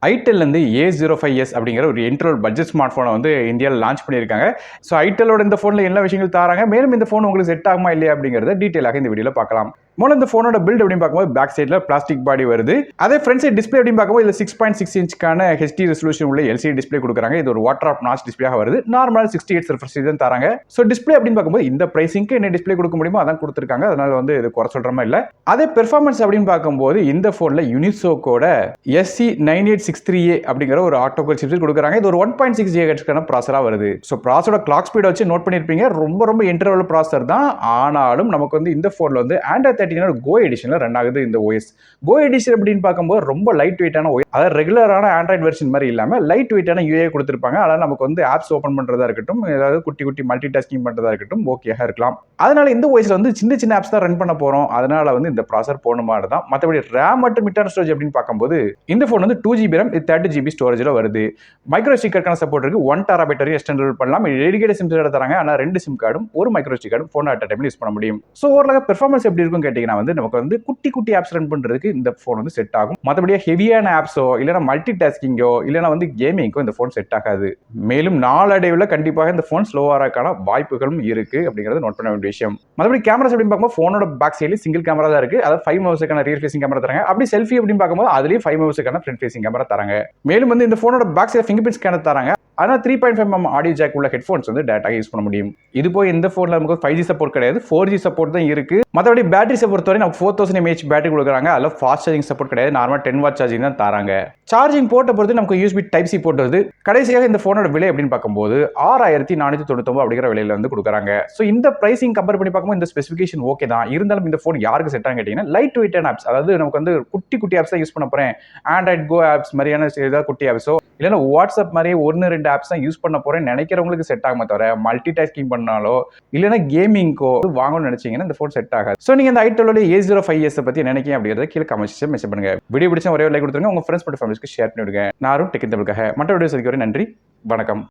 iTel வந்து A05s அப்படிங்கிற ஒரு என்ட்ரோல் பட்ஜெட் ஸ்மார்ட் ஃபோனை வந்து இந்தியாவில் லான்ச் பண்ணியிருக்காங்க. ஸோ ஐடெலோட இந்த ஃபோனில் என்ன விஷயங்கள் தராங்க, மேலும் இந்த ஃபோன் உங்களுக்கு செட் ஆகுமா இல்லையா அப்படிங்கிறத டீட்டெயிலாக இந்த வீடியோவில் பார்க்கலாம். முதல்ல இந்த ஃபோனோட பில்ட் அப்படின்னு பார்க்கும்போது பேக் சைடில் பிளாஸ்டிக் பாடி வருது. அதே ஃப்ரண்ட் சைட் டிஸ்பிளே அப்படின்னு பார்க்கும்போது இதில் 6.6 இன்ச்சுக்கான ஹெச்டி ரெசல்யூஷன் உள்ள எல்சிடி டிஸ்பிளே கொடுக்குறாங்க. இது ஒரு வாட்டர் ஆஃப் நாச் டிஸ்பிளேயாக வருது. நார்மலாக 68 ரெஃப்ரெஷ் தான் தராங்க. ஸோ டிஸ்பிளே அப்படின்னு பார்க்கும்போது இந்த பிரைசிங்க்கு என்ன டிஸ்பிளே கொடுக்க முடியுமோ அதான் கொடுத்துருக்காங்க. அதனால வந்து இது குறை சொல்கிற மாதிரி இல்லை. அதே பெர்ஃபார்மன்ஸ் அப்படின்னு பார்க்கும்போது இந்த ஃபோனில் யூனிசோக்கோட SC9863A அப்படிங்கிற ஒரு ஆக்டோகோர் சிப்செட் கொடுக்குறாங்க. இது ஒரு 1.6 GHz ப்ராசராக வருது. ஸோ ப்ராசரோட கிளாக் ஸ்பீட் வச்சு நோட் பண்ணியிருப்பீங்க. ரொம்ப இன்டர்வல் ப்ராசர் தான். ஆனாலும் நமக்கு வந்து இந்த ஃபோனில் வந்து Android 13 கோ எடிஷனில் ரன் ஆகுது. இந்த ஓஎஸ் கோ எடிஷன் அப்படின்னு பார்க்கும்போது ரொம்ப லைட் வெயிட்டான ஓஎஸ், அதாவது ரெகுலரான ஆண்ட்ராய்டு வெர்ஷன் மாதிரி இல்லாமல் லைட் வெயிட்டான யூஏ கொடுத்துருப்பாங்க. அதனால் நமக்கு வந்து ஆப்ஸ் ஓப்பன் பண்ணுறதா இருக்கட்டும், ஏதாவது குட்டி மல்டி டாஸ்கிங் பண்ணுறதா இருக்கட்டும் ஓகேயாக இருக்கலாம். அதனால இந்த ஓஎஸ்ல வந்து சின்ன ஆப்ஸ் தான் ரன் பண்ண போகிறோம். அதனால வந்து இந்த ப்ராசர் போகணுமானது தான். மற்றபடி ரேம் மற்றும் இன்டர்னல் ஸ்டோரேஜ் அப்படின்னு பார்க்கும்போது இந்த ஃபோன் வந்து 2GB RAM 30GB ஸ்டோரேஜில் வருது. மைக்ரோ ஸ்டிக்கருக்கான சப்போர்ட் இருக்கு. 1TB வரையும் எக்ஸ்டெண்ட் பண்ணலாம். டெடிகேட்டட் சிம் கார்டு தராங்க. ஆனால் 2 சிம் கார்டும் ஒரு மைக்ரோ ஸ்டிக் கார்டும் ஃபோன் அட் டைம்ல யூஸ் பண்ண முடியும். ஸோ ஓரளவு பெர்ஃபார்மன்ஸ் எப்படி இருக்கும் கேட்டீங்கன்னா வந்து நமக்கு வந்து குட்டி ஆப்ஸ் ரன் பண்றதுக்கு இந்த ஃபோன் வந்து செட் ஆகும். மற்றபடி ஹெவியான ஆப்ஸோ இல்லைனா மல்டி டாஸ்கிங்கோ இல்லைனா வந்து கேமிங்கோ இந்த ஃபோன் செட் ஆகாது. மேலும் நாளடைவில் கண்டிப்பாக இந்த ஃபோன் ஸ்லோவாராக்கான வாய்ப்புகளும் இருக்கு அப்படிங்கிறது நோட் பண்ண வேண்டிய விஷயம். மற்றபடி கேமராஸ் அப்படின்னு பார்க்கும்போது ஃபோனோட பேக் சைடில் சிங்கிள் கேமரா தான் இருக்கு. அதாவது 5 மெகாபிக்சலுக்கான ரியர் ஃபேசிங் கேமரா தராங்க. அப்படி செல்ஃபி அப்படின்னு பார்க்கும்போது அதுலேயும் 5 மெகாபிக்சலுக்கான ஃப்ரண்ட் ஃபேசிங் கேமரா தராங்க. மேலும் வந்து இந்த ஃபோனோட back side fingerprint scanner தராங்க. ஆனால் 3.5mm ஆடியோ ஜாக் உள்ள ஹெட்ஃபோன்ஸ் வந்து டேரக்டாக யூஸ் பண்ண முடியும். இது போய் இந்த ஃபோனில் நமக்கு 5G சப்போர்ட் கிடையாது, 4G சப்போர்ட் தான் இருக்கு. மற்றபடி பேட்டரி சப்போர்ட் வரை நமக்கு 4000 mAh பேட்டரி கொடுக்குறாங்க. அதில் ஃபாஸ்ட் சார்ஜிங் சப்போர்ட் கிடையாது, நார்மலாக 10 வாட் சார்ஜிங் தான் தராங்க. சார்ஜிங் போர்ட்டை பொறுத்து நமக்கு USB Type C போர்ட் வருது. கடைசியாக இந்த ஃபோனோட விலை அப்படின்னு பார்க்கும்போது 6499 அப்படிங்கிற விலையில வந்து கொடுக்குறாங்க. ஸோ இந்த பிரைசிங் கம்பேர் பண்ணி பார்க்கும்போது இந்த ஸ்பெசிஃபிகேஷன் ஓகே தான். இருந்தாலும் இந்த ஃபோன் யாருக்கு செட் ஆகும் கேட்டீங்கன்னா லைட் வெயிட்டான ஆப்ஸ், அதாவது நமக்கு வந்து குட்டி ஆப்ஸ் தான் யூஸ் பண்ண போறேன், ஆண்ட்ராய்ட் கோ ஆப்ஸ் மாதிரியான ஏதாவது குட்டி ஆப்ஸோ இல்லைன்னா வாட்ஸ்அப் மாதிரி 1-2 ஆப்ஸ் தான் யூஸ் பண்ண போறேன்னு நினைக்கிறவங்களுக்கு செட் ஆகுமே தவிர மல்டி டாஸ்கிங் பண்ணாலோ இல்லைன்னா கேமிங்கோ வாங்கணும்னு நினைச்சீங்கன்னா இந்த ஃபோன் செட் ஆகாது. ஸோ நீங்க இந்த ஐடெலோட A05s பத்தி நினைக்கிறீங்க அப்படிங்கிறத கீழே கமெண்ட்ஸ் மென்ஷன் பண்ணுங்க. வீடியோ பிடிச்சா ஒரே லைக் கொடுத்துருங்க, உங்க ஃப்ரெண்ட்ஸ் மற்றும் ஃபேமிலிக்கு ஷேர் பண்ணி விடுங்க. நானும் டெக் தமிழுக்காக மற்ற வீடியோஸ் வரைக்கும் நன்றி, வணக்கம்.